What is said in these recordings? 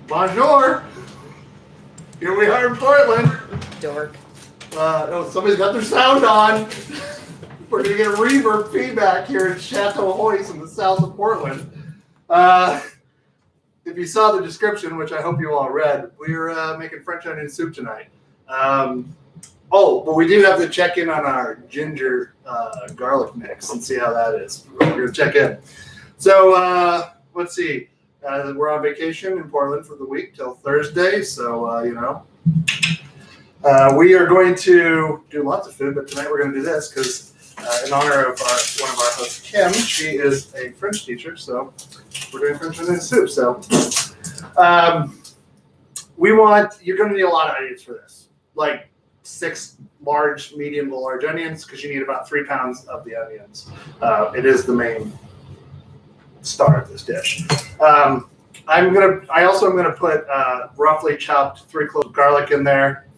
Bonjour. Here we are in Portland. Dork. Somebody's got their sound on. We're going to get reverb feedback here in Chateau Hoist in the south of Portland. If you saw the description, which I hope you all read, we're making French onion soup tonight. But we do have to check in on our ginger garlic mix and see how that is. We're going to check in. So let's see. We're on vacation in Portland for the week till Thursday. So, we are going to do lots of food, but tonight we're going to do this because in honor of one of our hosts, Kim, she is a French teacher. So we're doing French onion soup. So you're going to need a lot of onions for this. Like 6 large, medium to large onions because you need about 3 pounds of the onions. It is the main star of this dish. I also am gonna put roughly chopped 3 cloves of garlic in there.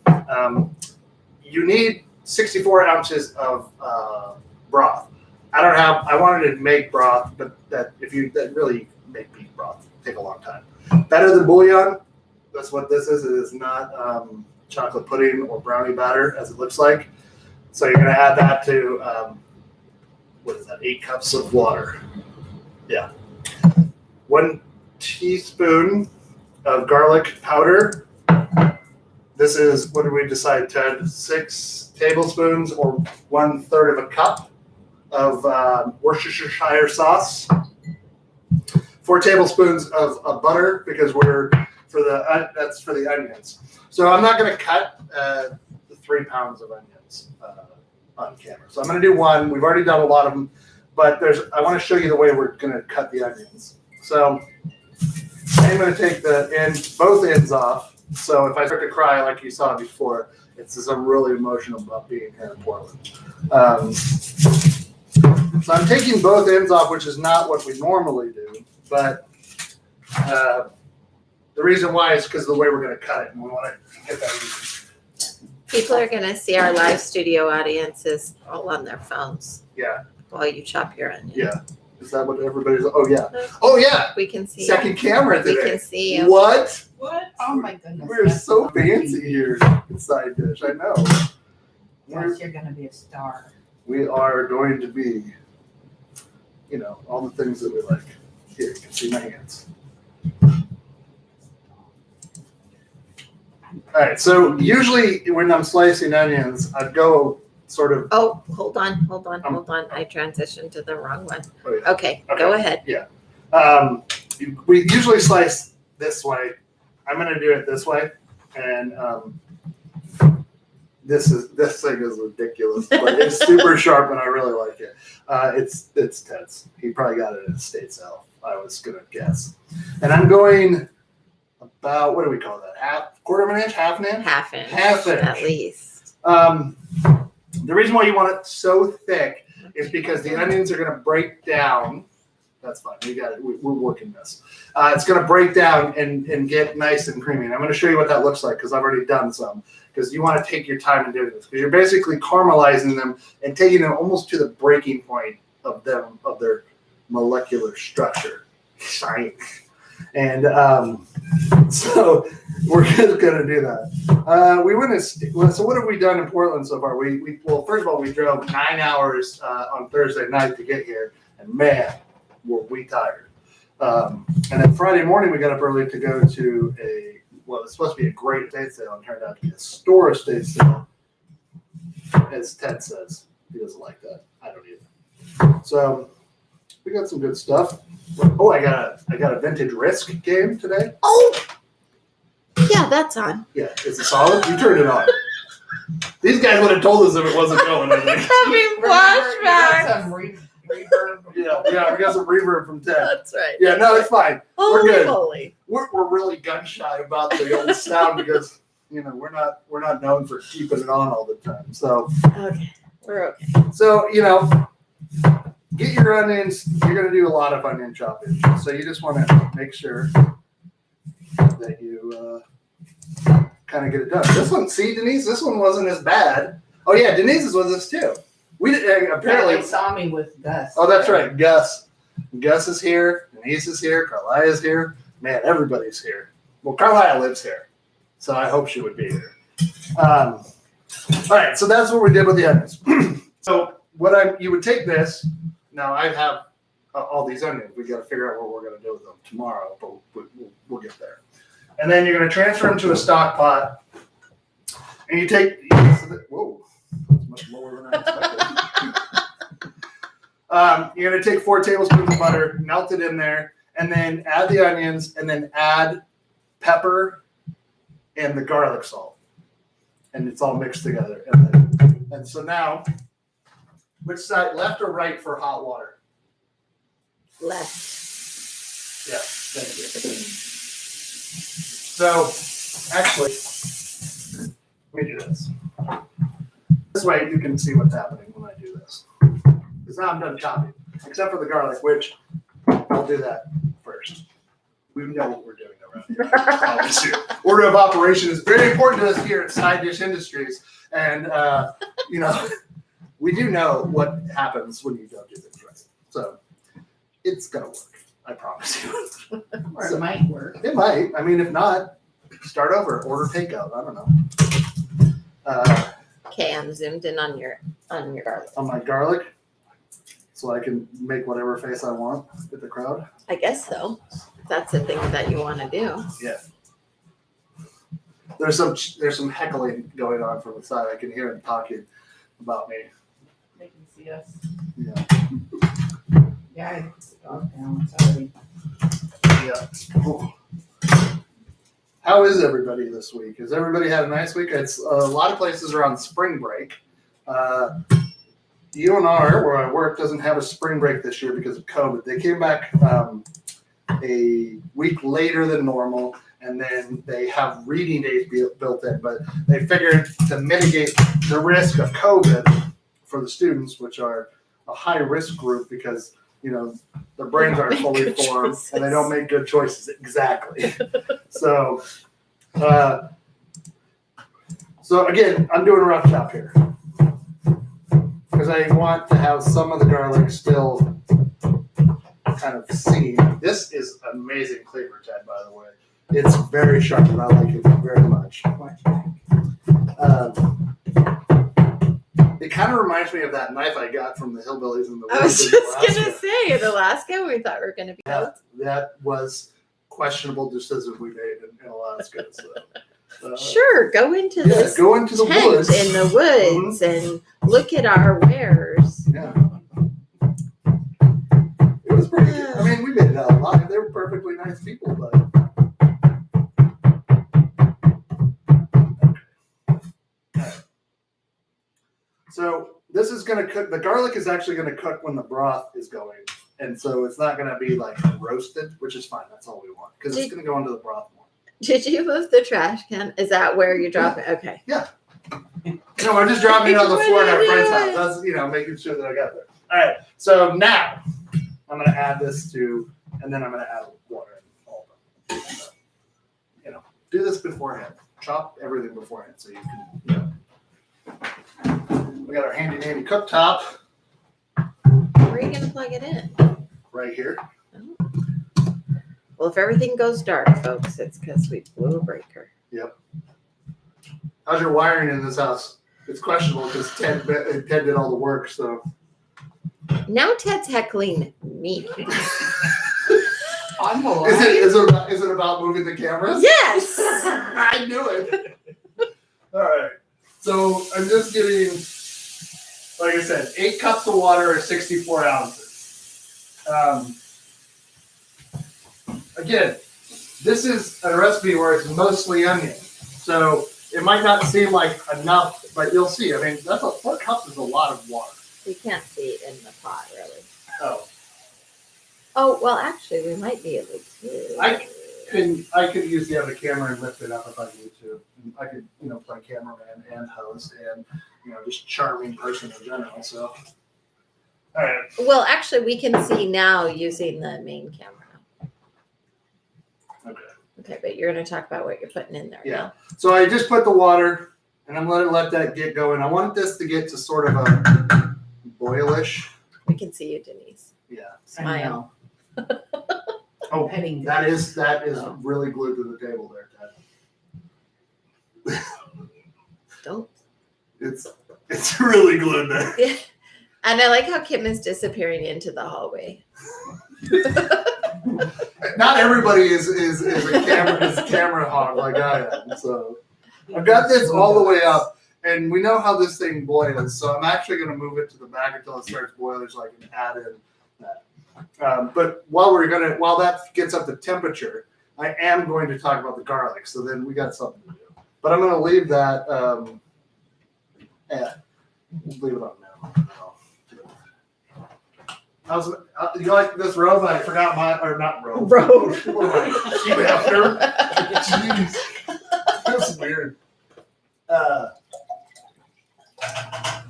You need 64 ounces of broth. I wanted to make broth, but that really make beef broth take a long time. Better than bouillon. That's what this is. It is not chocolate pudding or brownie batter as it looks like. So you're gonna add that to 8 cups of water. Yeah. 1 teaspoon of garlic powder. This is, what did we decide, Ted? 6 tablespoons or 1/3 of a cup of Worcestershire sauce. 4 tablespoons of butter because that's for the onions. So I'm not going to cut the 3 pounds of onions on camera. So I'm going to do 1. We've already done a lot of them. But I want to show you the way we're going to cut the onions. So I'm going to take both ends off. So if I start to cry like you saw before, it's just I'm really emotional about being here in Portland. So I'm taking both ends off, which is not what we normally do. But the reason why is because of the way we're going to cut it. And we want to get that easy. People are going to see our live studio audiences all on their phones. Yeah. While you chop your onion. Yeah. Is that what everybody's? Oh, yeah. Oh, yeah. We can see Second camera today. We can see you. What? Oh, my goodness. We're so fancy here in Sidedish. I know. Yes, you're going to be a star. We are going to be, all the things that we like. Here, you can see my hands. All right. So usually when I'm slicing onions, I'd go sort of. Oh, hold on. I transitioned to the wrong one. Oh, yeah. Okay, go ahead. Yeah. We usually slice this way. I'm going to do it this way. And this thing is ridiculous, but it's super sharp and I really like it. It's Ted's. He probably got it in a state sale, I was going to guess. And I'm going about, what do we call that? Quarter of an inch, half an inch? Half inch. At least. The reason why you want it so thick is because the onions are going to break down. That's fine. We got it. We're working this. It's going to break down and get nice and creamy. And I'm going to show you what that looks like because I've already done some. Because you want to take your time in doing this. Because you're basically caramelizing them and taking them almost to the breaking point of their molecular structure. And so we're just going to do that. So what have we done in Portland so far? Well, first of all, we drove 9 hours on Thursday night to get here, and man, were we tired. And then Friday morning, we got up early to go to it's supposed to be a great estate sale, and turned out to be a store estate sale, as Ted says. He doesn't like that. I don't either. So we got some good stuff. Oh, I got a vintage Risk game today. Oh, yeah, that's on. Yeah, is it solid? You turned it on. These guys would have told us if it wasn't going. I think. Having flashbacks. Reverb. Yeah, we got some reverb from Ted. That's right. Yeah, no, it's fine. We're good. Holy. We're really gun shy about the old sound because we're not known for keeping it on all the time. So Okay, we're okay. So get your onions. You're going to do a lot of onion chopping, so you just want to make sure that you kind of get it done. This one, see, Denise, this one wasn't as bad. Oh yeah, Denise is with us too. We apparently They saw me with Gus. Oh, that's right, Gus. Gus is here. Denise is here. Carly is here. Man, everybody's here. Well, Carlisle lives here, so I hope she would be here. All right, so that's what we did with the onions. So you would take this. Now I have all these onions. We got to figure out what we're going to do with them tomorrow, but we'll get there. And then you're going to transfer them to a stock pot, and you take. Whoa, that's much lower than I expected. You're going to take 4 tablespoons of butter, melt it in there, and then add the onions, and then add pepper and the garlic salt, and it's all mixed together. And so now, which side, left or right for hot water? Left. Yeah, thank you. So, actually, let me do this. This way you can see what's happening when I do this. Because now I'm done chopping, except for the garlic, which I'll do that first. We know what we're doing around here. Order of operation is very important to us here at Side Dish Industries. And, we do know what happens when you don't do things right. So it's going to work. I promise you. Or it might work. It might. I mean, if not, start over. Order takeout. I don't know. Okay, I'm zoomed in on your garlic. On my garlic, so I can make whatever face I want with the crowd. I guess so. That's the thing that you want to do. Yeah. There's some heckling going on from the side. I can hear them talking about me. They can see us. Yeah. Yeah, I put the dog down. Sorry. Yeah. Ooh. How is everybody this week? Has everybody had a nice week? It's a lot of places are on spring break. UNR, where I work, doesn't have a spring break this year because of COVID. They came back a week later than normal, and then they have reading days built in. But they figured to mitigate the risk of COVID for the students, which are a high risk group because their brains aren't fully formed and they don't make good choices. Exactly. So again, I'm doing a rough chop here because I want to have some of the garlic still kind of seen. This is amazing cleaver, Ted, by the way. It's very sharp and I like it very much. Watch back. It kind of reminds me of that knife I got from the hillbillies in the woods. I was in just Alaska. gonna say in Alaska, we thought we were gonna be out. That was questionable decision we made in Alaska. So, Sure, go into this go into the tent woods. in the woods and look at our wares. Yeah. It was pretty good. I mean, we made it out alive. They were perfectly nice people, but. So this is going to cook. The garlic is actually going to cook when the broth is going. And so it's not going to be like roasted, which is fine. That's all we want because it's going to go into the broth more. Did you move the trash can? Is that where you drop it? Okay. Yeah. No, I'm just dropping it on the floor at our friend's house. That's, making sure that I got there. All right. So now I'm going to add this and then I'm going to add water and all of them. So, do this beforehand. Chop everything beforehand so you can, We got our handy dandy cooktop Where are you going to plug it in? right here. Well, if everything goes dark, folks, it's because we blew a breaker. Yep. How's your wiring in this house? It's questionable because Ted did all the work, so. Now Ted's heckling me. On the Is line. it about moving the cameras? Yes. I knew it. All right. So I'm just getting, like I said, 8 cups of water or 64 ounces. Again, this is a recipe where it's mostly onion. So it might not seem like enough, but you'll see. I mean, 4 cups is a lot of water. You can't see it in the pot, really. Oh. Oh, well, actually, we might be able to. I could use the other camera and lift it up if I need to. I could, play cameraman and host and, just charming person in general. So, all right. Well, actually, we can see now using the main camera. Okay. Okay, but you're going to talk about what you're putting in there. Yeah. Now. So I just put the water, and I'm going to let that get going. I want this to get to sort of a boilish. We can see you, Denise. Yeah. Smile. Oh, Petting that is really glued to the table Don't. It's really glued there. Yeah. And I like how Kim is disappearing into the hallway. Not everybody is a camera hog like I am. So I've got this all the way up, and we know how this thing boils. So I'm actually going to move it to the back until it starts boiling, so I can add in that. But while that gets up to temperature, I am going to talk about the garlic. So then we got something to do. But I'm going to leave that. Leave it on now. You like this robe? I forgot not robe. Robe. Sheep after. Jeez. That's weird.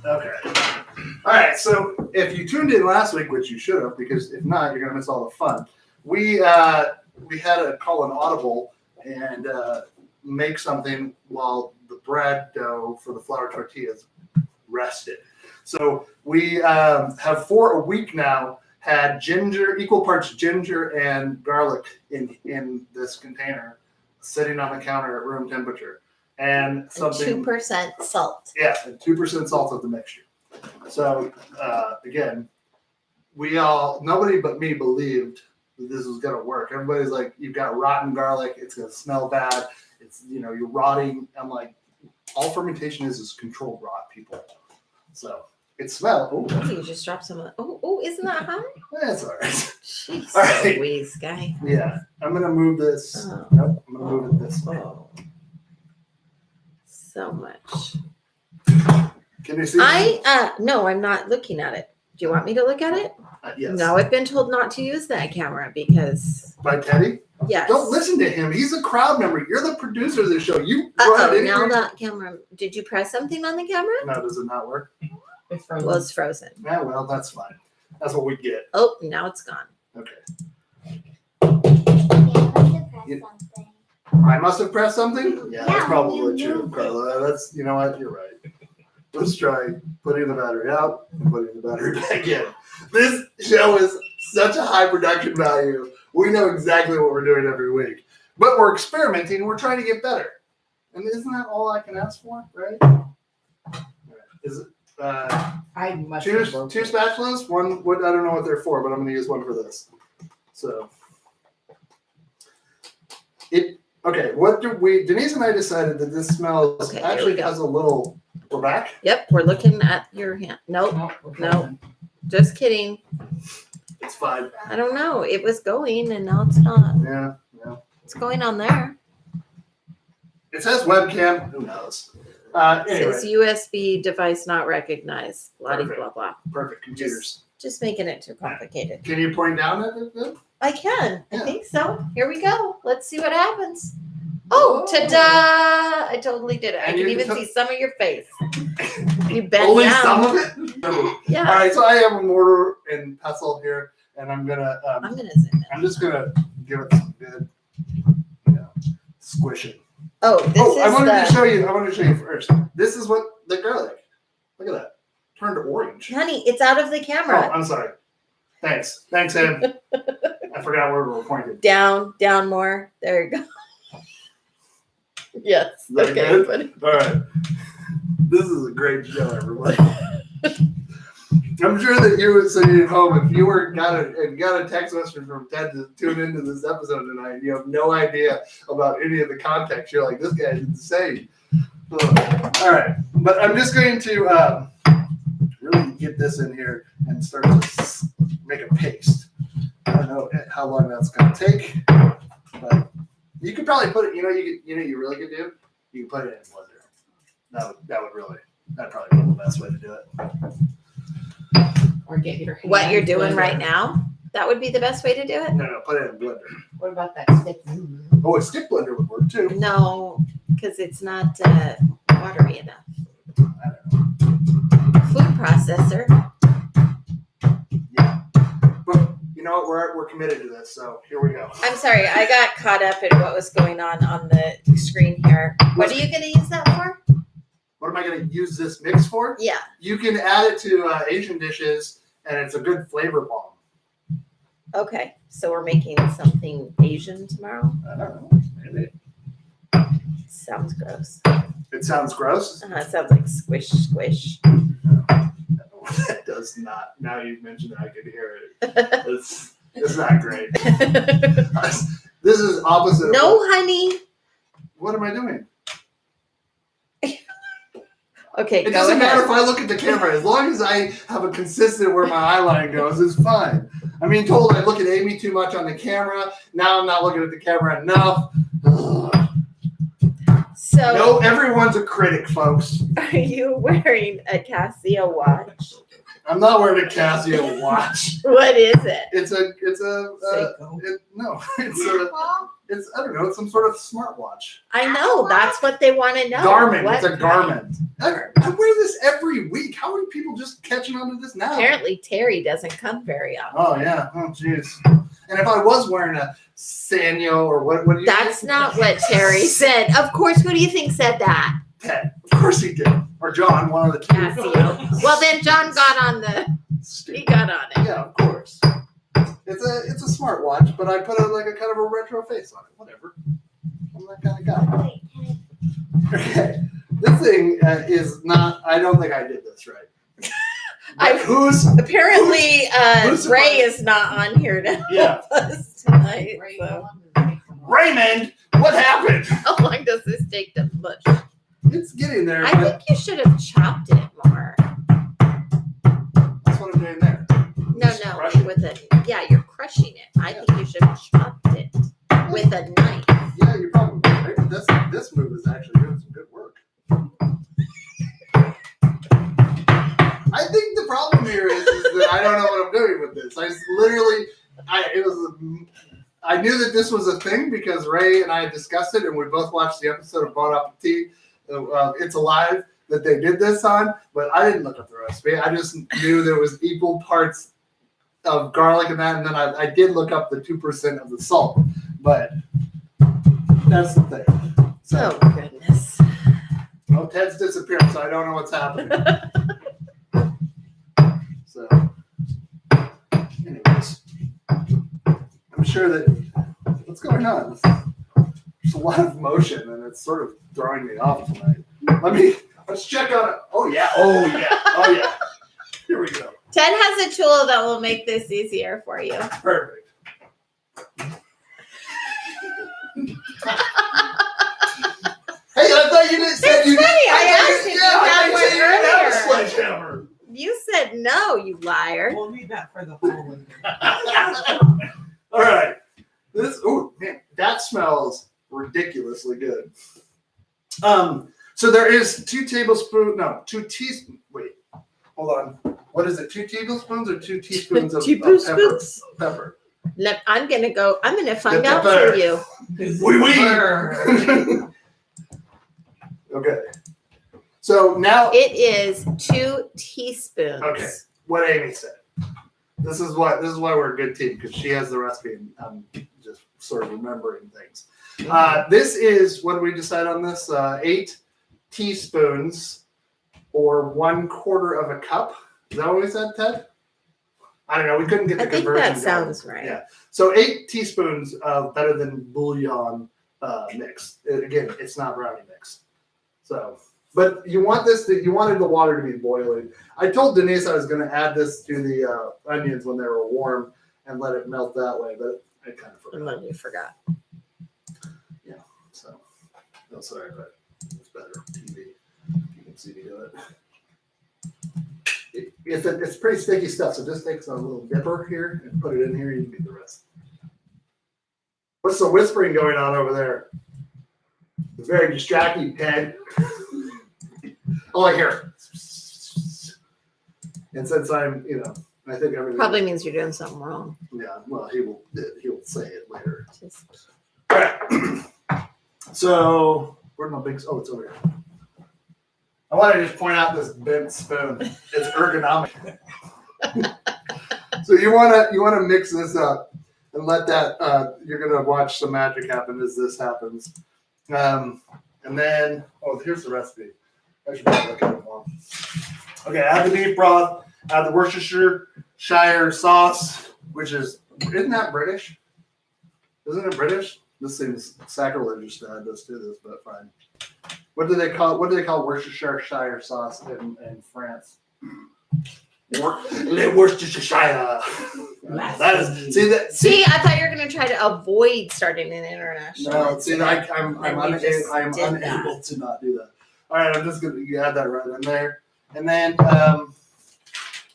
Okay. All right. So if you tuned in last week, which you should have, because if not, you're gonna miss all the fun. We had to call an audible and make something while the bread dough for the flour tortillas rested. So we have for a week now had equal parts ginger and garlic in this container, sitting on the counter at room temperature, and something 2% salt. Yeah, and 2% salt of the mixture. So again, nobody but me believed that this was gonna work. Everybody's like, you've got rotten garlic, it's gonna smell bad. It's you're rotting. I'm like, all fermentation is controlled rot, people. So it smells. Oh, you just dropped some. Oh, isn't that hot? That's all right. Jeez, All right. Louise, guy. Yeah, I'm gonna move this. Oh. Nope, I'm gonna move it this way. Oh. So much. Can you see? No, I'm not looking at it. Do you want me to look at it? Yes. No, I've been told not to use that camera because. By Teddy? Yes. Don't listen to him. He's a crowd member. You're the producer of the show. You brought it in. Now that camera. Did you press something on the camera? No, does it not work? It's frozen. Well, it's frozen. Yeah, well, that's fine. That's what we get. Oh, now it's gone. Okay. Yeah, I must have pressed something? Yeah, that's Yeah, probably you true, moved Carla. That's, you know what? You're right. Let's try putting the battery out and putting the battery back in. This show is such a high production value. We know exactly what we're doing every week. But we're experimenting. We're trying to get better. And isn't that all I can ask for, right? Is it I must two have broken it. spatulas? One, I don't know what they're for, but I'm going to use one for this. So, okay, Denise and I decided that this smells Okay, here we actually go. has a little, we're back? Yep, we're looking at your hand. Nope, No, we're no. frozen. Just kidding. It's fine. I don't know. It was going and now it's not. Yeah. It's going on there. It says webcam. Who knows? It Anyway, says USB device not recognized. Blah Perfect. blah blah. perfect computers. Just making it too complicated. Can you point down at it then? I can. Yeah. I think so. Here we go. Let's see what happens. Oh, ta-da! I totally did it. I And can you even took- see some of your face. You bent Only down. some of it? All Yeah. right, so I have a mortar and pestle here, and I'm gonna I'm gonna zoom in. I'm just gonna give it some good, squishing. Oh, this I is wanted to the show you first. This is what the garlic. Look at that. Turned orange. honey. It's out of the Oh, camera. I'm sorry. Thanks, Em. I forgot where we were pointed. Down more. There you go. Yes. Is that Okay. good? Buddy. All right. This is a great show, everybody. I'm sure that you sitting at home, if you got a text message from Ted to tune into this episode tonight, and you have no idea about any of the context. You're like, this guy's insane. All right, but I'm just going to really get this in here and start to make a paste. I don't know how long that's going to take, but you could probably put it. You really could do. You can put it in a blender. That'd probably be the best way to do it. Or get your hand What you're doing blender. right now? That would be the best way to do it? No, put it in a blender. What about that stick? Oh, a stick blender would work too. No, because it's not watery enough. I don't know. Food processor. Yeah, but you know what? We're committed to this, so here we go. I'm sorry, I got caught up in what was going on the screen here. What are you going to use that for? What am I going to use this mix for? Yeah. You can add it to Asian dishes, and it's a good flavor bomb. Okay. So we're making something Asian tomorrow. I don't know. Maybe Sounds gross. It sounds gross. It sounds like squish, squish. That does not. Now you've mentioned it, I could hear it. It's not great. This is opposite. No, honey. What am I doing? Okay, It go doesn't matter ahead. if I look at the camera. As long as I have a consistent where my eye line goes, it's fine. I'm being told I look at Amy too much on the camera. Now I'm not looking at the camera enough. So, No, everyone's a critic, folks. are you wearing a Casio watch? I'm not wearing a Casio watch. What is it? It's a Seiko. it's I don't know. It's some sort of smartwatch. I know. That's what they want to know. Garmin. What It's a kind? Garmin. I wear this every week. How are people just catching on to this now? Apparently, Terry doesn't come very often. Oh yeah. Oh jeez. And if I was wearing a Sanyo or what do you? That's not what Terry said. Of course, who do you think said that? Ted. Of course he did. Or John, one of the two. Casio. Well, then John got on the. He Stupid. got on it. Yeah, of course. It's a smartwatch, but I put a kind of a retro face on it. Whatever. I'm that kind of guy. Okay. This thing is not. I don't think I did this right. Who's Apparently, who's Ray surprised? is not on here to Yeah. help us tonight. Right, So. how long does it take them? Raymond? What happened? How long does this take to mush? It's getting there. I But think you should have chopped it more. that's what I'm doing there. Just No, crush it. with a you're crushing it. I think you should have chopped it with a knife. Yeah, you're probably right. But this move is actually doing some good work. I think the problem here is that I don't know what I'm doing with this. I knew that this was a thing because Ray and I had discussed it, and we both watched the episode of Bon Appetit. It's Alive that they did this on, but I didn't look up the recipe. I just knew there was equal parts of garlic and that, and then I did look up the 2% of the salt, but that's the thing. So, Oh goodness. well, Ted's disappeared, so I don't know what's happening. So, anyways, I'm sure that what's going on? There's a lot of motion, and it's sort of throwing me off tonight. Let's check on it. Oh yeah. Here we go. Ted has a tool that will make this easier for you. Perfect. Hey, I thought you didn't say you It's funny, didn't. I asked you if you had one you didn't have a earlier. sledgehammer. You said no, you liar. We'll need that for the whole winter. All right. Oh man, that smells ridiculously good. So there is 2 teaspoons. Wait, hold on. What is it? 2 tablespoons or 2 teaspoons of pepper? I'm gonna find Get out the for butter. you. Oui. Okay. So now It is 2 teaspoons. Okay. What Amy said. This is why we're a good team, because she has the recipe and I'm just sort of remembering things. This is, what did we decide on this? 8 teaspoons or 1/4 of a cup. Is that what we said, Ted? I don't know. We couldn't get the I think conversion. that going. sounds right. Yeah. So 8 teaspoons of better than bouillon mix. Again, it's not brownie mix. So, but you wanted the water to be boiling. I told Denise I was going to add this to the onions when they were warm and let it melt that way, but I kind of And forgot. then you forgot. Yeah. So, no, sorry, but it's better TV. You can see me do it. It's pretty sticky stuff, so just take a little dipper here and put it in here. You can get the rest. What's the whispering going on over there? It's very distracting, Ted. Oh, I hear. And since I'm, I think everything. Probably means you're doing something wrong. Yeah. Well, he'll say it later. Just All right. So where's my big? Oh, it's over here. I want to just point out this bent spoon. It's ergonomic. So you want to mix this up and let that. You're gonna watch some magic happen as this happens. And then, here's the recipe. I should probably look at it more. Okay, add the beef broth. Add the Worcestershire sauce, which isn't that British? Isn't it British? This seems sacrilegious to add this to this, but fine. What do they call Worcestershire sauce in France? Worcestershire. That is See, I thought you were gonna try to avoid starting an international. No, see, I'm Then you just did unable that. to not do that. All right, I'm just gonna add that right in there, and then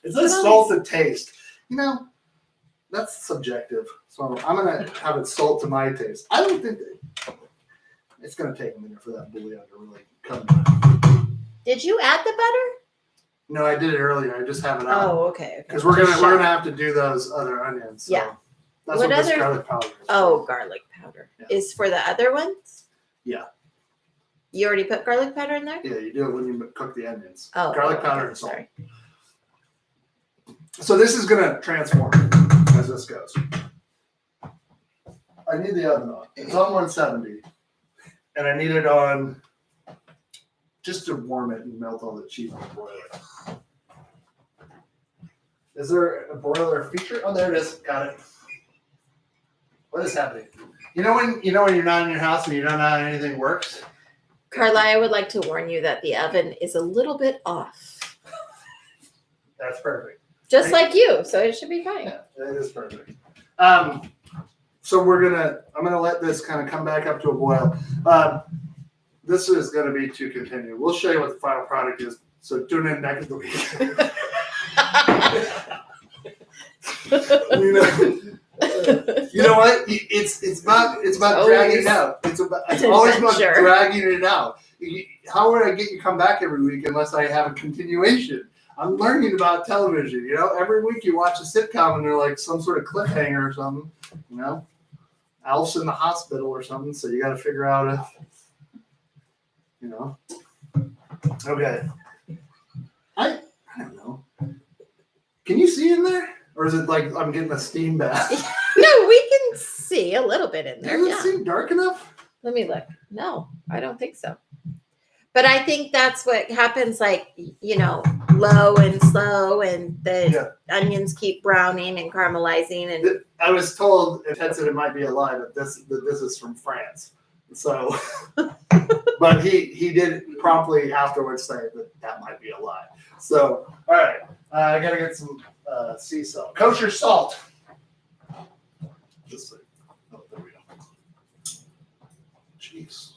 it says salt to taste. You know, that's subjective. So I'm gonna have it salt to my taste. I don't think it's gonna take a minute for that bouillon to really come. Did you add the butter? No, I did it earlier. I just have it out. Oh, okay. Because we're gonna have to do those other onions. So Yeah. That's What what this other- garlic powder is. Oh, garlic powder Yeah. is for the other ones. Yeah. You already put garlic powder in there. Yeah, you do it when you cook the onions. Oh, Garlic okay, powder and salt. sorry. So this is gonna transform as this goes. I need the oven on. It's on 170, and I need it on just to warm it and melt all the cheese on the broiler. Is there a broiler feature? Oh, there it is. Got it. What is happening? You know when you're not in your house and you don't know how anything works? Carla, I would like to warn you that the oven is a little bit off, That's perfect. just like you, so it should be fine. Yeah, that is perfect. So I'm gonna let this kind of come back up to a boil. This is gonna be to continue. We'll show you what the final product is. So tune in next week. You know what? It's about dragging it out. It's always about Sure. dragging it out. How would I get you to come back every week unless I have a continuation? I'm learning about television. You know, every week you watch a sitcom and they're like some sort of cliffhanger or something. You know, Alf's in the hospital or something. So you got to figure out if, you know. Okay. I don't know. Can you see in there? Or is it like I'm getting a steam bath? No, we can see a little bit in there. Does it Yeah. seem dark enough? Let me look. No, I don't think so. But I think that's what happens, like, you know, low and slow, and the onions keep browning and caramelizing. And I was told, Ted said it might be a lie, but this is from France. So, but he did promptly afterwards say that might be a lie. So, all right, I gotta get some sea salt, kosher salt. Just oh, there we go. Jeez.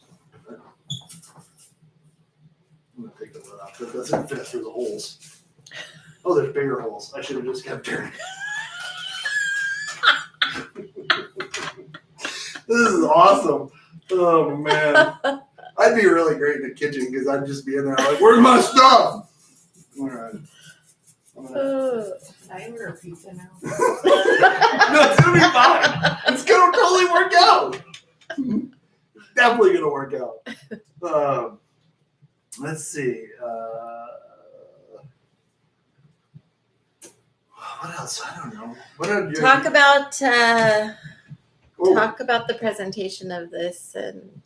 I'm gonna take the lid off. That doesn't fit through the holes. Oh, there's bigger holes. I should have just kept turning. This is awesome. Oh man, I'd be really great in the kitchen because I'd just be in there like, "Where's my stuff?" All right. I order pizza now. No, it's gonna be fine. It's gonna totally work out. It's definitely gonna work out. Let's see. What else? I don't know. What are talk about Oh, talk about the presentation of this, and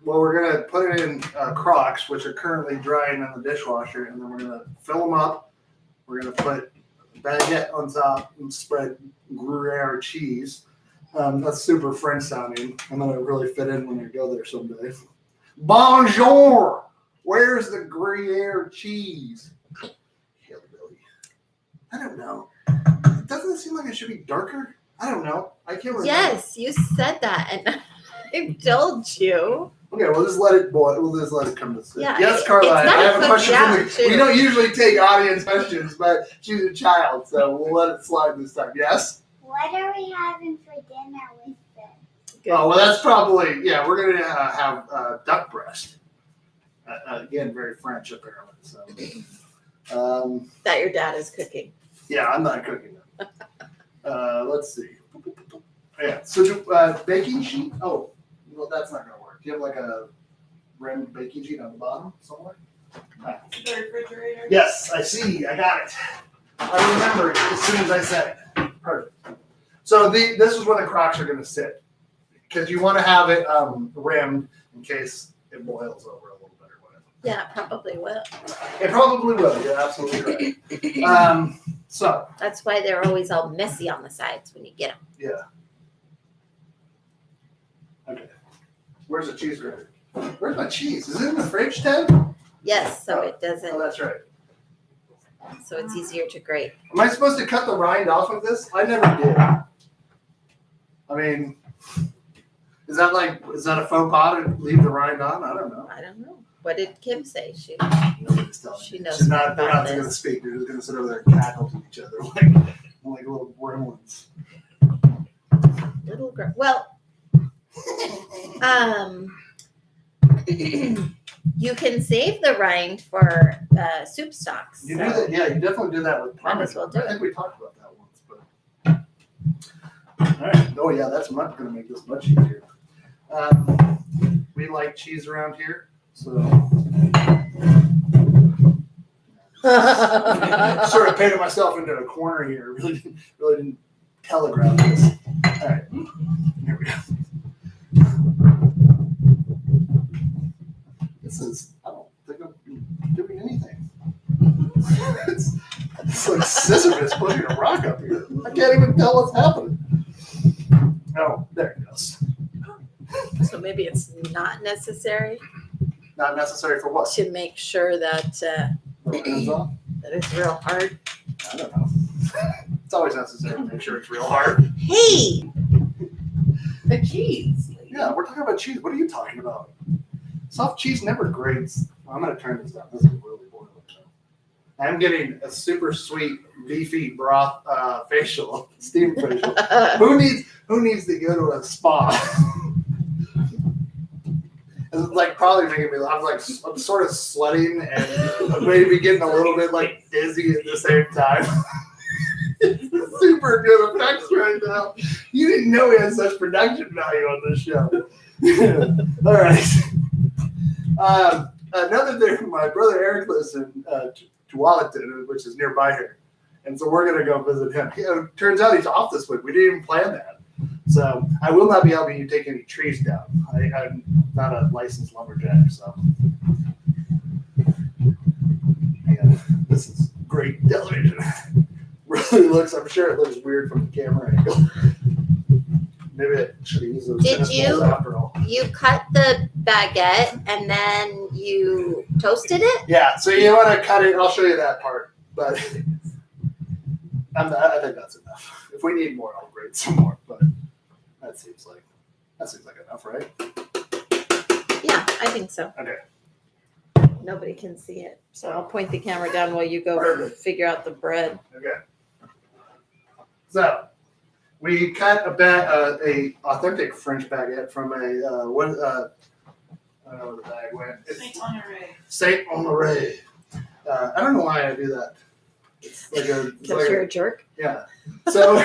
well, we're gonna put it in Crocs, which are currently drying in the dishwasher, and then we're gonna fill them up. We're gonna put a baguette on top and spread Gruyere cheese. That's super French sounding. I'm gonna really fit in when I go there someday. Bonjour. Where's the Gruyere cheese? Hillbilly. I don't know. Doesn't it seem like it should be darker? I don't know. I can't remember. yes, you said that, and I told you. Okay, we'll just let it boil. We'll just let it come to sit. Yeah, Yes, Carla, it's I gotta have a cook question down, from the. too. We don't usually take audience questions, but she's a child, so we'll let it slide this time. Yes? What are we having for dinner with this? Good. Oh, well, that's probably, yeah, we're going to have duck breast. Again, very French, apparently. So, That your dad is cooking. yeah, I'm not cooking them. Let's see. Yeah, so baking sheet? Oh, well, that's not going to work. Do you have like a rimmed baking sheet on the bottom somewhere? The refrigerator. Yes, I see. I got it. I remember it as soon as I said it. Perfect. So this is where the Crocs are going to sit, because you want to have it rimmed in case it boils over a little bit or whatever. Yeah, it probably will. It probably will. You're absolutely right. So That's why they're always all messy on the sides when you get them. yeah. Okay. Where's the cheese grater? Where's my cheese? Is it in the fridge, Ted? Yes, so it Oh, doesn't. that's right. So it's easier to grate. Am I supposed to cut the rind off of this? I never did. I mean, is that a faux pas to leave the rind on? I don't know. I don't know. What did Kim say? She Nobody's telling She me. knows She's not. more They're about not going to this. speak. They're just going to sit over there and cackle to each other like little gremlins. little girl. Well, you can save the rind for soup stocks. You so- do that, yeah. You definitely do that with Might parmesan. as well do I think we talked about that once, but all right. Oh yeah, that's not going to make this much easier. We like cheese around here, so sort of painted myself into a corner here. Really didn't telegraph this. All right, here we go. This is. I don't think I'm doing anything. It's like Sisyphus pushing a rock up here. I can't even tell what's happening. Oh, there it goes. So maybe it's not necessary Not necessary for what? to make sure that Rub hands off? that it's real hard. I don't know. It's always necessary to make sure it's real hard. Hey, The cheese. Yeah, we're talking about cheese. What are you talking about? Soft cheese never grates. I'm going to turn this down. This is really boiling. I'm getting a super sweet beefy broth facial, steam facial. Who needs to go to a spa? It's like probably making me. I'm sort of sweating and maybe getting a little bit like dizzy at the same time. Super good effects right now. You didn't know we had such production value on this show. All right. Another thing, my brother Eric lives in Tualatin, which is nearby here, and so we're gonna go visit him. Turns out he's off this week. We didn't even plan that. So I will not be helping you take any trees down. I'm not a licensed lumberjack, so. Man, this is great television. Really looks, I'm sure it looks weird from the camera angle. Maybe I should use those Did tennis you- balls after all. you cut the baguette and then you toasted it? Yeah, so you want to cut it, I'll show you that part, but I think that's enough. If we need more, I'll grate some more, but that seems like enough, right? Yeah, I think so. Okay. Nobody can see it, so I'll point the camera down while you go Perfect. figure out the bread. Okay. So we cut a authentic French baguette from a I don't know where the bag went. It's Saint Honoré. Saint Honoré. I don't know why I do that. It's like Because you're a jerk. yeah. So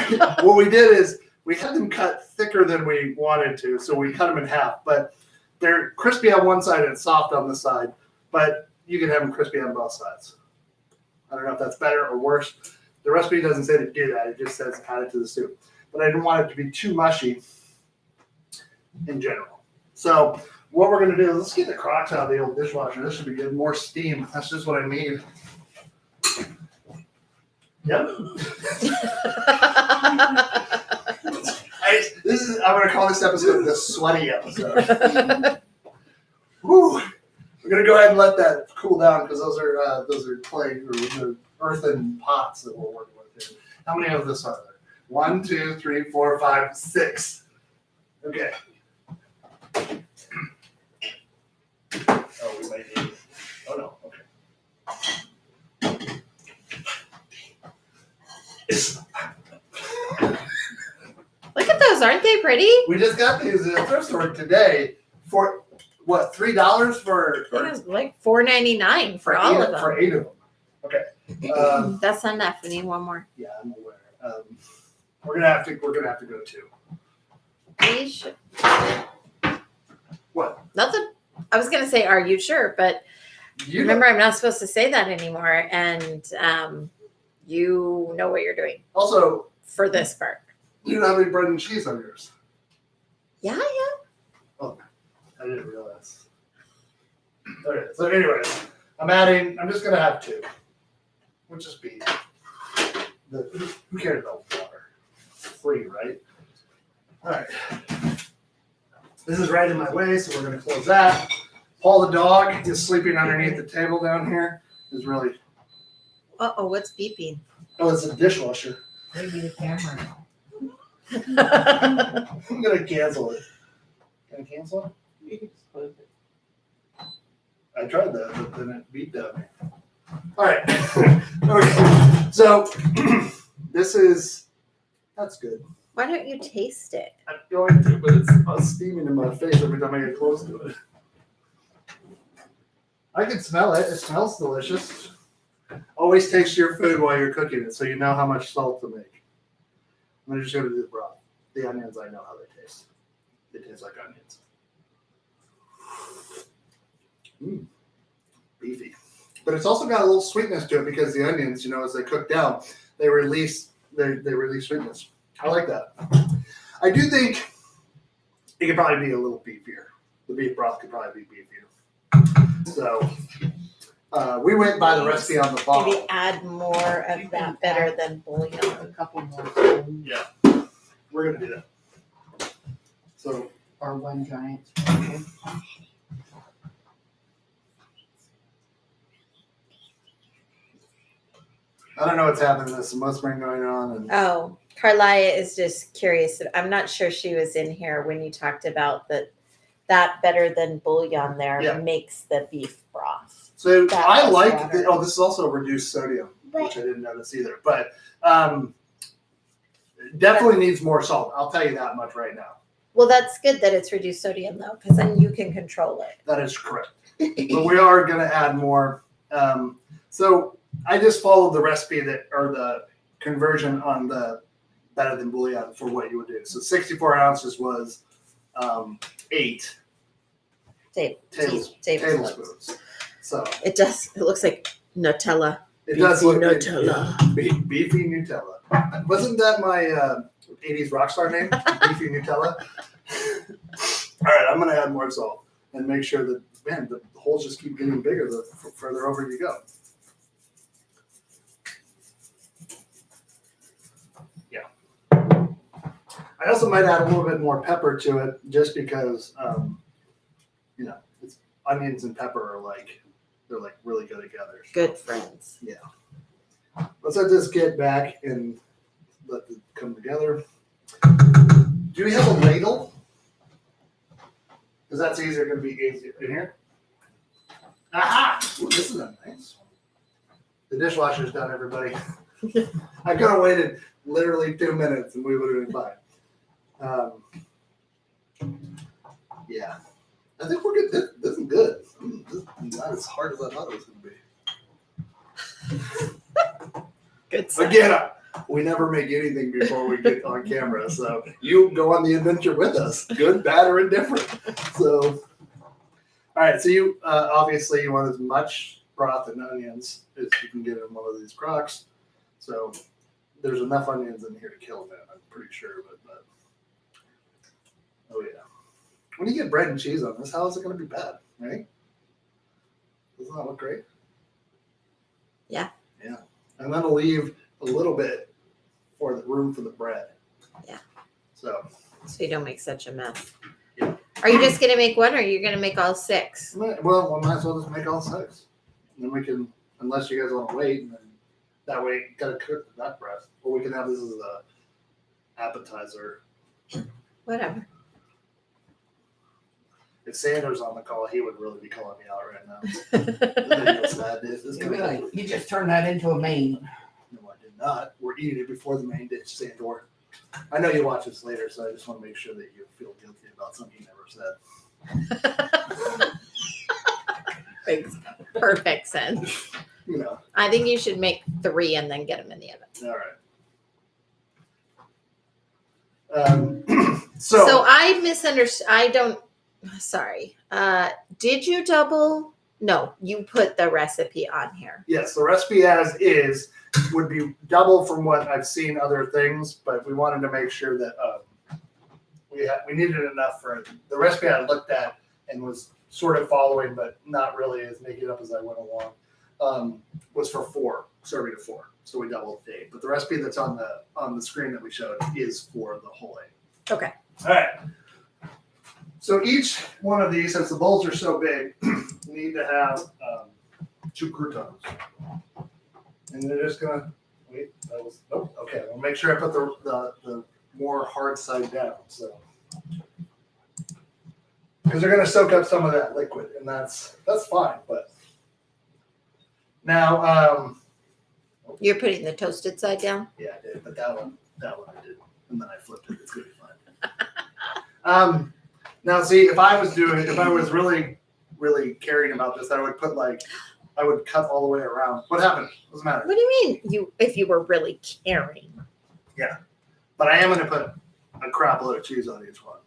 what we did is we had them cut thicker than we wanted to, so we cut them in half. But they're crispy on one side and soft on the side. But you can have them crispy on both sides. I don't know if that's better or worse. The recipe doesn't say to do that. It just says add it to the soup. But I didn't want it to be too mushy in general. So what we're going to do is let's get the Crocs out of the old dishwasher. This should be good. More steam. That's just what I need. Yep. I'm going to call this episode the sweaty episode. Woo. We're going to go ahead and let that cool down because those are clay or the earthen pots that we're working with here. How many of this are there? 1, 2, 3, 4, 5, 6. Okay. Oh, we might need. Oh no. Okay. Look at those, aren't they pretty? We just got these at the thrift store today for what, $3 for Like $4.99 for all of them. For 8 of them. Okay. That's not enough. We need one more. Yeah, I'm aware. We're gonna have to go too. We should. What? Nothing. I was gonna say, are you sure? But You remember, I'm not supposed to say that anymore. And you know what you're doing also, for this part. you don't have any bread and cheese on yours. Yeah. I didn't realize. Okay, so anyways, I'm just gonna have 2. We'll just be who cares about water? It's free, right? All right. This is right in my way, so we're gonna close that. Paul the dog is sleeping underneath the table down here. Is really. Uh-oh, what's beeping? Oh, it's a dishwasher. Maybe the camera. I'm gonna cancel it. Can I cancel it? You can just close it. I tried that, but then it beeped at me. All right. Okay. So this is. That's good. Why don't you taste it? I'm going to, but it's steaming in my face every time I get close to it. I can smell it. It smells delicious. Always taste your food while you're cooking it so you know how much salt to make. I'm going to just go to the broth. The onions, I know how they taste. They taste like onions. Beefy. But it's also got a little sweetness to it because the onions, as they cook down, they release sweetness. I like that. I do think it could probably be a little beefier. The beef broth could probably be beefier. So we went by the recipe on the bottle. Maybe add more of that better than bouillon. A couple more spoons. Yeah, we're gonna do that. So Or one giant spoon. I don't know what's happening. There's some mustering going on, and Oh, Carlia is just curious. I'm not sure she was in here when you talked about that better than bouillon there Yeah. makes the beef broth. so That I has like. water. This is also reduced sodium, which I didn't notice either. But it definitely needs more salt. I'll tell you that much right now. Well, that's good that it's reduced sodium though, because then you can control it. That is correct. But we are going to add more. So I just followed the recipe or the conversion on the better than bouillon for what you would do. So 64 ounces was 8 Tablespoons. tablespoons. So It looks like Nutella. it does look like Nutella. beefy Nutella. Wasn't that my 80s rock star name? Beefy Nutella. All right, I'm going to add more salt and make sure that the holes just keep getting bigger the further over you go. I also might add a little bit more pepper to it just because, it's onions and pepper are they're really good together. So, Good friends. let's let this get back and let it come together. Do we have a ladle? Because that's easier going to be easier in here. Aha! Ooh, this is a nice one. The dishwasher's done, everybody. I could have waited literally 2 minutes and we would have been fine. Yeah, I think we're good. This is good. This is not as hard as I thought it was going to be. Good stuff. Again, we never make anything before we get on camera, so you go on the adventure with us, good, bad, or indifferent. So, all right. So you obviously you want as much broth and onions as you can get in one of these crocks. So there's enough onions in here to kill that. I'm pretty sure, but. Oh yeah. When you get bread and cheese on this, how is it going to be bad, right? Doesn't that look great? Yeah. Yeah. And then I'll leave a little bit for the room for the bread. Yeah. So you don't make such a mess. Yeah. Are you just going to make one or are you going to make all 6? well, we might as well just make all 6. And then we can, unless you guys want to wait, and then that way you got to cook that breast. Or we can have this as an appetizer. Whatever. If Sanders on the call, he would really be calling me out right now. You'd be like, you just turned that into a main. No, I did not. We're eating it before the main dish, Sandor. I know you watch this later, so I just want to make sure that you feel guilty about something you never said. Makes perfect sense. I think you should make 3 and then get them in the oven. All right. So I misunderstood. Sorry. Did you double? No, you put the recipe on here. Yes, the recipe as is would be double from what I've seen other things, but we wanted to make sure that we needed enough for the recipe I looked at and was sort of following, but not really as making it up as I went along. Was for 4, serving of 4. So we doubled the 8. But the recipe that's on the screen that we showed is for the whole 8. Okay. All right. So each one of these, since the bowls are so big, need to have 2 croutons. And they're just gonna wait. That was nope. Okay, I'll make sure I put the more hard side down. So because they're gonna soak up some of that liquid, and that's fine. But now, You're putting the toasted side down? yeah, I did. But that one I did, and then I flipped it. It's gonna be fine. Now, see, if I was really, really caring about this, I would I would cut all the way around. What happened? Doesn't matter. What do you mean? If you were really caring? Yeah, but I am going to put a crap load of cheese on each one.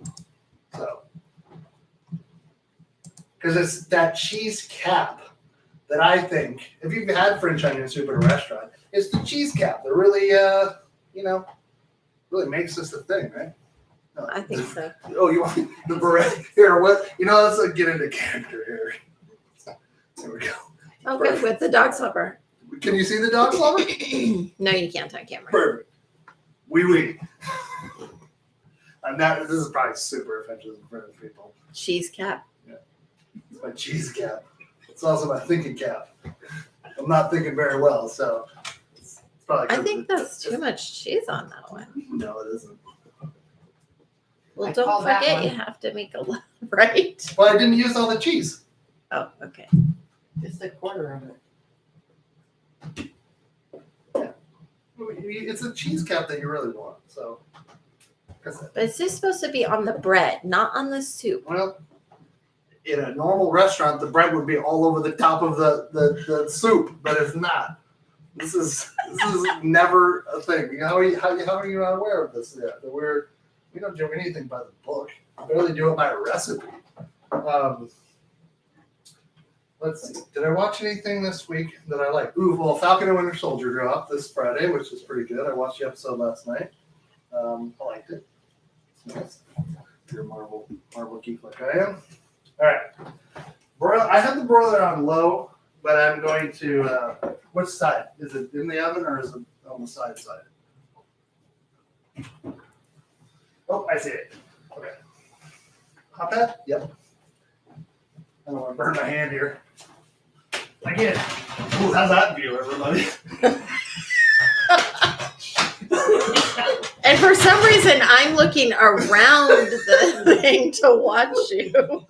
So, because it's that cheese cap that I think, if you've had French onion soup at a restaurant, it's the cheese cap that really, really makes this a thing, right? No. I think so. Oh, you want the beret? Here, what? Let's get into character here. There we go. Okay, Perfect. with the dog slipper. Can you see the dog slobber? No, you can't on camera. Perfect. Wee. And this is probably super offensive for people. Cheese cap. It's my cheese cap. It's also my thinking cap. I'm not thinking very well, so it's probably. I think that's too much cheese on that one. No, it isn't. Well, I don't call that forget one- you have to make a lot, right? Well, I didn't use all the cheese. Oh, okay. Just a quarter of it. It's a cheese cap that you really want. So, But it's just supposed to be on the bread, not on the soup. well, in a normal restaurant, the bread would be all over the top of the soup, but it's not. This is never a thing. How are you not aware of this yet? That we don't do anything by the book. We barely do it by a recipe. Let's see. Did I watch anything this week that I like? Ooh, well, Falcon and Winter Soldier dropped this Friday, which is pretty good. I watched the episode last night. I liked it. It's nice. You're a Marvel geek like I am. All right. I have the broiler on low, but I'm going to. Which side? Is it in the oven or is it on the side? Oh, I see it. Okay. Hot pad? Yep. I don't want to burn my hand here. Again. Ooh, how's that view, everybody? And for some reason, I'm looking around the thing to watch you.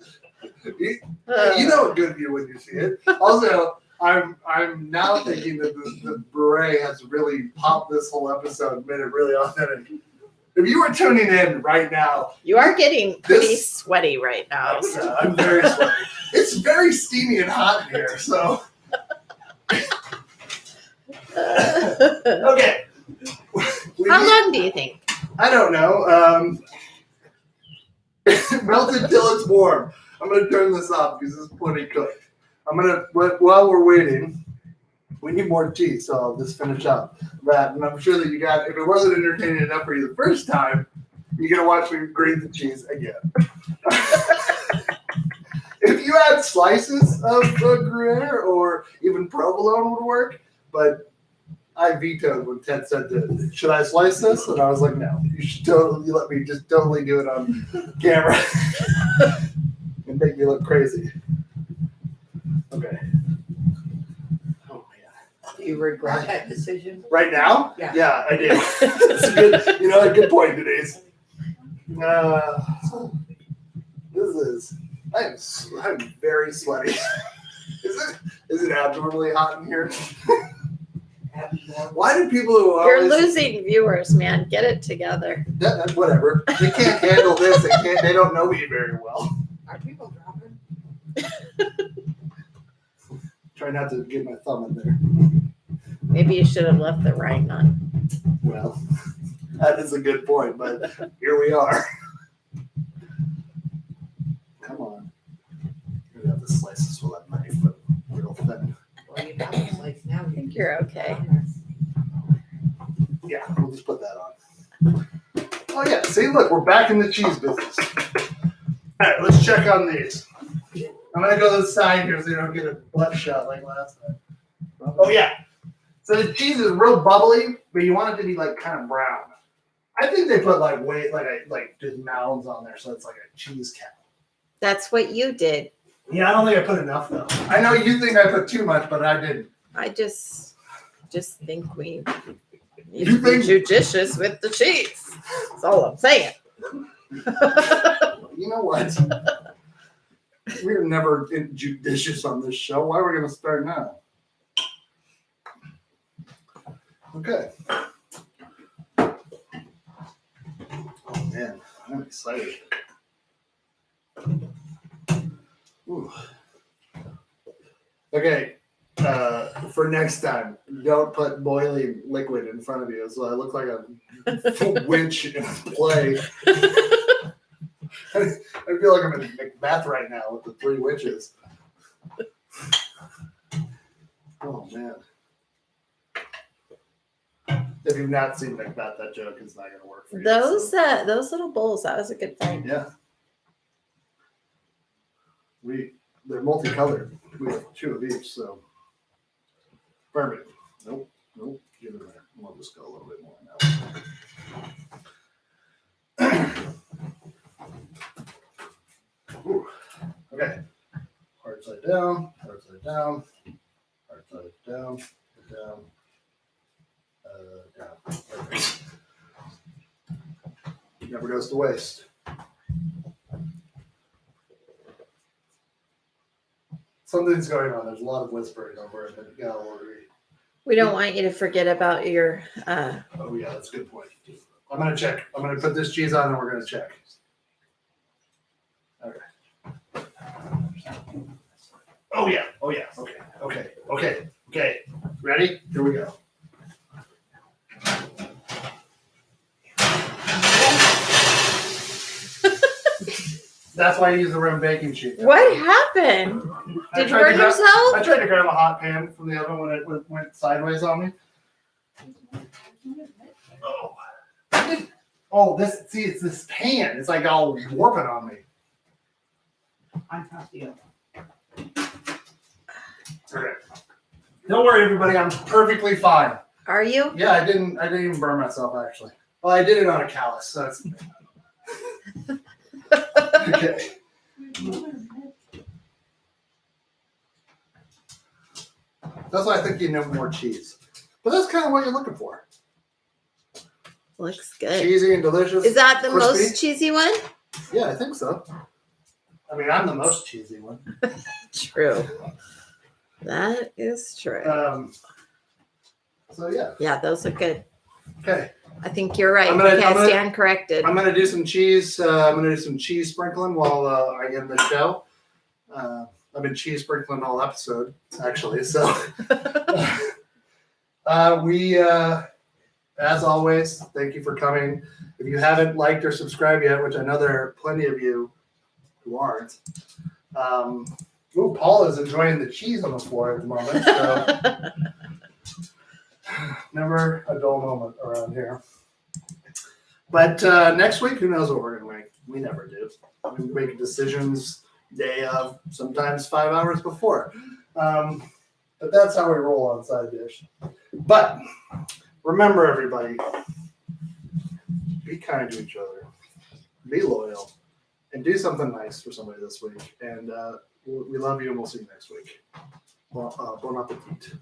You know a good view when you see it. Also, I'm now thinking that the beret has really popped this whole episode and made it really authentic. If you were tuning in right now, You are getting pretty sweaty right now. I'm very sweaty. It's very steamy and hot in here, so. Okay. How long do you think? I don't know. Melted till it's warm. I'm going to turn this off because it's plenty cooked. While we're waiting, we need more cheese, so I'll just finish up that. And I'm sure that if it wasn't entertaining enough for you the first time, you're going to watch me grate the cheese again. If you add slices of Gruyere or even provolone would work, but I vetoed when Ted said, should I slice this? And I was like, no, you should let me just totally do it on camera and make me look crazy. Okay. Oh, man. Do you regret that decision? Right now? Yeah. Yeah, I do. That's a good point, Denise. I'm very sweaty. Is it abnormally hot in here? Why do people who You're always losing viewers, man. Get it together. whatever, they can't handle this. They don't know me very well. Are people dropping? Try not to get my thumb in there. Maybe you should have left the rind on. Well, that is a good point, but here we are. Come on. We're gonna have to slice this with that knife, but real thin. Well, you got it like now. I think you're okay. Yeah, we'll just put that on. Oh yeah, see, look, we're back in the cheese business. All right, let's check on these. I'm gonna go to the side here so you don't get a bloodshot like last time. Oh yeah. So the cheese is real bubbly, but you want it to be like kind of brown. I think they put like just mounds on there, so it's like a cheese cap. That's what you did. Yeah, I don't think I put enough though. I know you think I put too much, but I didn't. I just think we need You to be think- judicious with the cheese. That's all I'm saying. You know what? We're never judicious on this show. Why are we going to start now? Okay. Oh man, I'm excited. Ooh. Okay, for next time, don't put boiling liquid in front of you, so I look like a witch in a play. I feel like I'm in Macbeth right now with the three witches. Oh man. If you've not seen Macbeth, that joke is not going to work for you. Those so- those little bowls, that was a good find. Yeah. They're multicolored. We have two of each, so perfect. Nope. Give it a minute. We'll just go a little bit more now. Ooh. Okay. Hard side down, hard side down, hard side down, down, down. Perfect. Never goes to waste. Something's going on. There's a lot of whispering over in the gallery. We don't want you to forget about your Oh yeah, that's a good point. I'm gonna check. I'm gonna put this cheese on and we're gonna check. Okay. Oh yeah. Okay. Ready? Here we go. That's why I use the rim baking sheet. What happened? I Did you tried to burn grab- yourself? I tried to grab a hot pan from the oven when it went sideways on me. Oh. Oh, it's this pan. It's like all warping on me. On top of the oven. Okay. Don't worry, everybody. I'm perfectly fine. Are you? Yeah, I didn't even burn myself actually. Well, I did it on a callus, so it's okay. That's why I think you know more cheese. But that's kind of what you're looking for. Looks good. Cheesy and delicious. Is that the crispy. most cheesy one? Yeah, I think so. I mean, I'm the most cheesy one. True. That is true. So yeah. Yeah, those are good. Okay. I think you're right. I'm gonna- Okay, I'm gonna- stand corrected. I'm gonna do some cheese. I'm gonna do some cheese sprinkling while I end the show. I've been cheese sprinkling all episode actually. So we, as always, thank you for coming. If you haven't liked or subscribed yet, which I know there are plenty of you who aren't. Paul is enjoying the cheese on the floor at the moment. So never a dull moment around here. But next week, who knows what we're going to make? We never do. We make decisions day of, sometimes 5 hours before. But that's how we roll on Side Dish. But remember, everybody, be kind to each other, be loyal, and do something nice for somebody this week. And we love you, and we'll see you next week. Bon appetit.